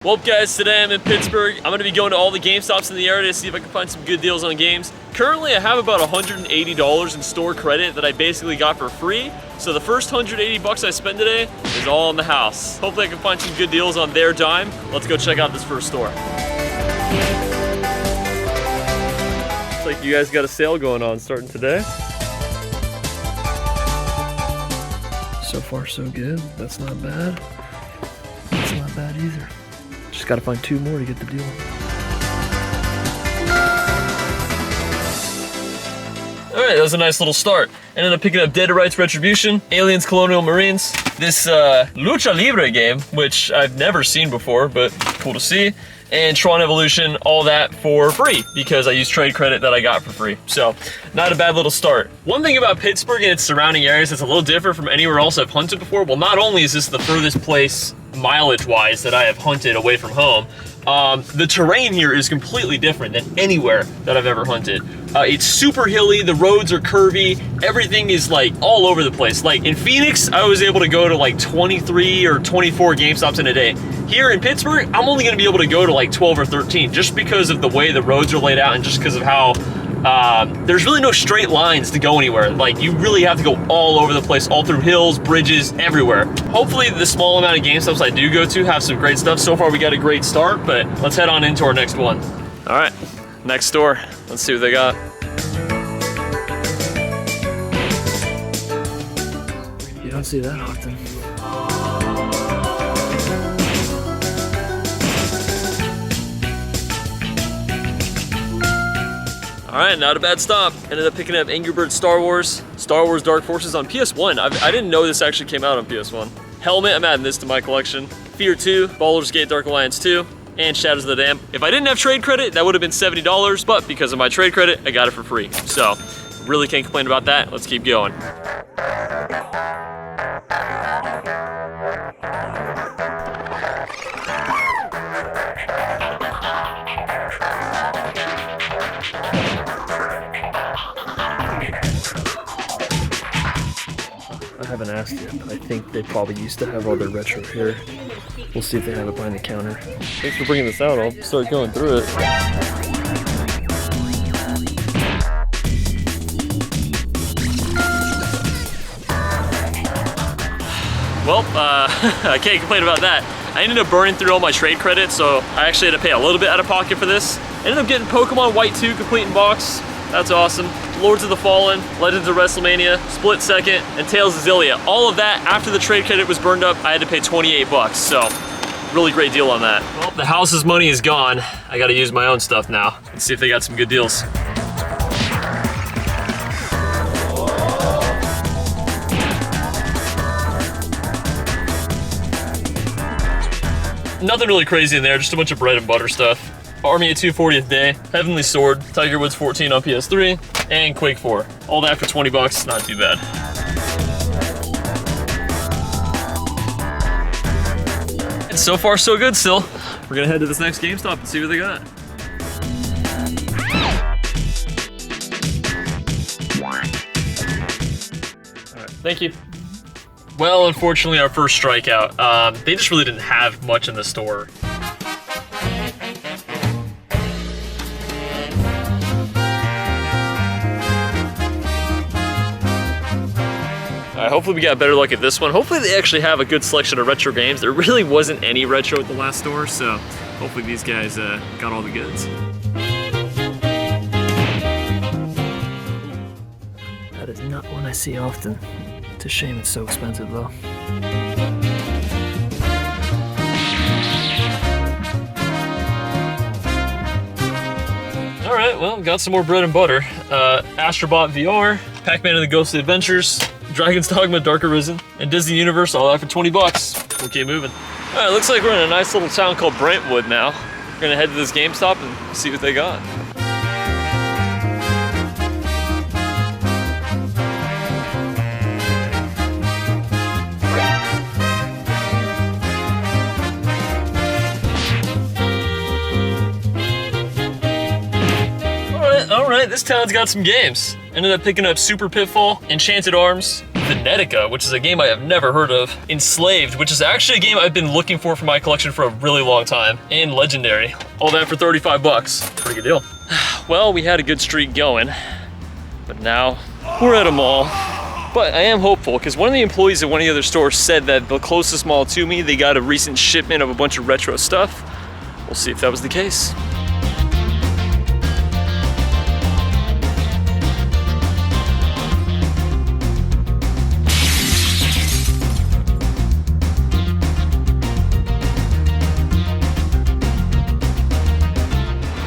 Well guys, today I'm in Pittsburgh. I'm going to be going to all the GameStops in the area to see if I can find some good deals on games. Currently I have about $180 in store credit that I basically got for free. So the first 180 bucks I spend today is all in the house. Hopefully I can find some good deals on their dime. Let's go check out this first store. Looks like you guys got a sale going on starting today. So far so good. That's not bad. That's not bad either. Just gotta find two more to get the deal. Alright, that was a nice little start. Ended up picking up Dead to Rights Retribution, Aliens Colonial Marines, this Lucha Libre game, which I've never seen before, but cool to see, and Tron Evolution, all that for free, because I used trade credit that I got for free. So, not a bad little start. One thing about Pittsburgh and its surrounding areas that's a little different from anywhere else I've hunted before, well, not only is this the furthest place mileage-wise that I have hunted away from home, the terrain here is completely different than anywhere that I've ever hunted. It's super hilly, the roads are curvy, everything is like all over the place. Like in Phoenix, I was able to go to like 23 or 24 GameStops in a day. Here in Pittsburgh, I'm only gonna be able to go to like 12 or 13 just because of the way the roads are laid out and just because of how there's really no straight lines to go anywhere. Like you really have to go all over the place, all through hills, bridges, everywhere. Hopefully the small amount of GameStops I do go to have some great stuff. So far we got a great start, but let's head on into our next one. All right, next store. Let's see what they got. You don't see that often. All right, not a bad stop. Ended up picking up Angry Birds Star Wars Dark Forces on PS1. I didn't know this actually came out on PS1. Helmet, I'm adding this to my collection. Fear 2, Baldur's Gate Dark Alliance 2, and Shadows of the Dam. If I didn't have trade credit, that would have been $70, but because of my trade credit, I got it for free. So, really can't complain about that. Let's keep going. I haven't asked yet, but I think they probably used to have all their retro here. We'll see if they have it behind the counter. Thanks for bringing this out. I'll start going through it. Well, I can't complain about that. I ended up burning through all my trade credit, so I actually had to pay a little bit out of pocket for this. Ended up getting Pokemon White 2 complete in box. That's awesome. Lords of the Fallen, Legends of WrestleMania, Split Second, and Tales of Xillia. All of that, after the trade credit was burned up, I had to pay 28 bucks, so really great deal on that. Well, the house's money is gone. I gotta use my own stuff now. Let's see if they got some good deals. Nothing really crazy in there, just a bunch of bread and butter stuff. Army of 240th Day, Heavenly Sword, Tiger Woods 14 on PS3, and Quake 4. All that for 20 bucks, not too bad. And so far so good still. We're gonna head to this next GameStop and see what they got. All right, thank you. Well, unfortunately, our first strikeout. They just really didn't have much in the store. Hopefully we got better luck at this one. Hopefully they actually have a good selection of retro games. There really wasn't any retro at the last store, so hopefully these guys got all the goods. That is not one I see often. It's a shame it's so expensive though. All right, well, got some more bread and butter. Astrobot VR, Pac-Man and the Ghostly Adventures, Dragon's Dogma Dark Arisen, and Disney Universe, all that for 20 bucks. We'll keep moving. All right, looks like we're in a nice little town called Brentwood now. We're gonna head to this GameStop and see what they got. All right, this town's got some games. Ended up picking up Super Pitfall, Enchanted Arms, Venetica, which is a game I have never heard of. Enslaved, which is actually a game I've been looking for my collection for a really long time. And Legendary. All that for 35 bucks. Pretty good deal. Well, we had a good streak going, but now we're at a mall. But I am hopeful, because one of the employees at one of the other stores said that the closest mall to me, they got a recent shipment of a bunch of retro stuff. We'll see if that was the case.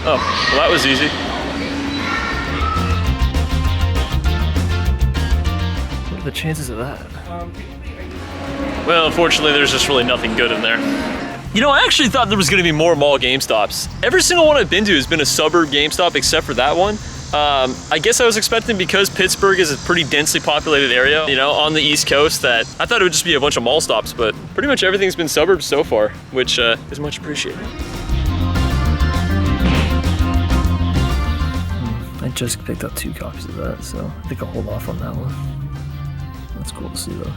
Oh, well, that was easy. What are the chances of that? Well, unfortunately, there's just really nothing good in there. You know, I actually thought there was gonna be more mall GameStops. Every single one I've been to has been a suburb GameStop except for that one. I guess I was expecting, because Pittsburgh is a pretty densely populated area, you know, on the East Coast, that I thought it would just be a bunch of mall stops, but pretty much everything's been suburbs so far, which is much appreciated. I just picked up 2 copies of that, so I think I'll hold off on that one. That's cool to see, though.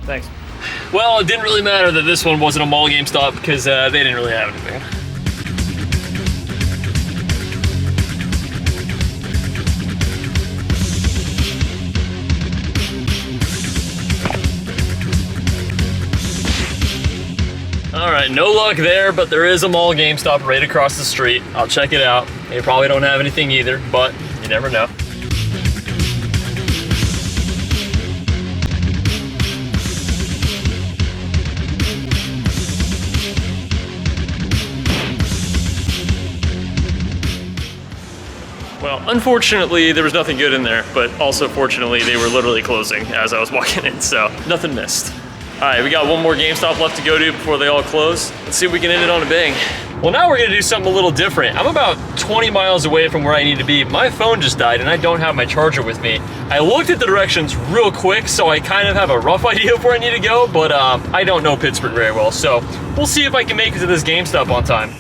Thanks. Well, it didn't really matter that this one wasn't a mall GameStop, because they didn't really have anything. All right, no luck there, but there is a mall GameStop right across the street. I'll check it out. They probably don't have anything either, but you never know. Well, unfortunately, there was nothing good in there, but also fortunately, they were literally closing as I was walking in, so nothing missed. All right, we got one more GameStop left to go to before they all close. Let's see if we can end it on a bang. Well, now we're gonna do something a little different. I'm about 20 miles away from where I need to be. My phone just died and I don't have my charger with me. I looked at the directions real quick, so I kind of have a rough idea of where I need to go, but I don't know Pittsburgh very well, so we'll see if I can make it to this GameStop on time.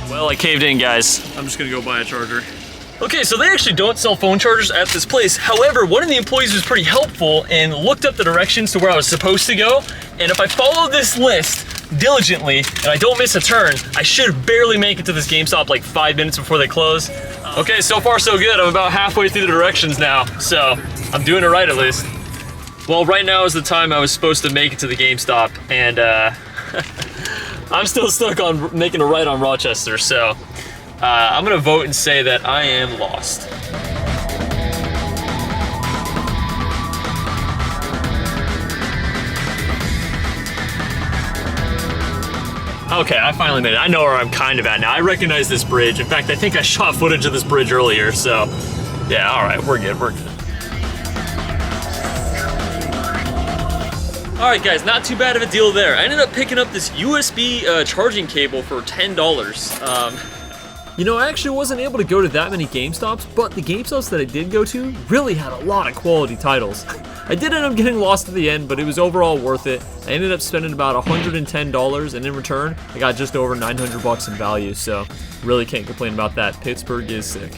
Well, I caved in, guys. I'm just gonna go buy a charger. Okay, so they actually don't sell phone chargers at this place. However, one of the employees was pretty helpful and looked up the directions to where I was supposed to go. And if I follow this list diligently and I don't miss a turn, I should barely make it to this GameStop like 5 minutes before they close. Okay, so far so good. I'm about halfway through the directions now, so I'm doing it right at least. Well, right now is the time I was supposed to make it to the GameStop, and I'm still stuck on making a right on Rochester, so I'm gonna vote and say that I am lost. Okay, I finally made it. I know where I'm kind of at now. I recognize this bridge. In fact, I think I shot footage of this bridge earlier, so yeah, all right, we're good, we're good. All right, guys, not too bad of a deal there. I ended up picking up this USB charging cable for $10. You know, I actually wasn't able to go to that many GameStops, but the GameStops that I did go to really had a lot of quality titles. I did end up getting lost at the end, but it was overall worth it. I ended up spending about $110, and in return, I got just over 900 bucks in value, so really can't complain about that. Pittsburgh is sick.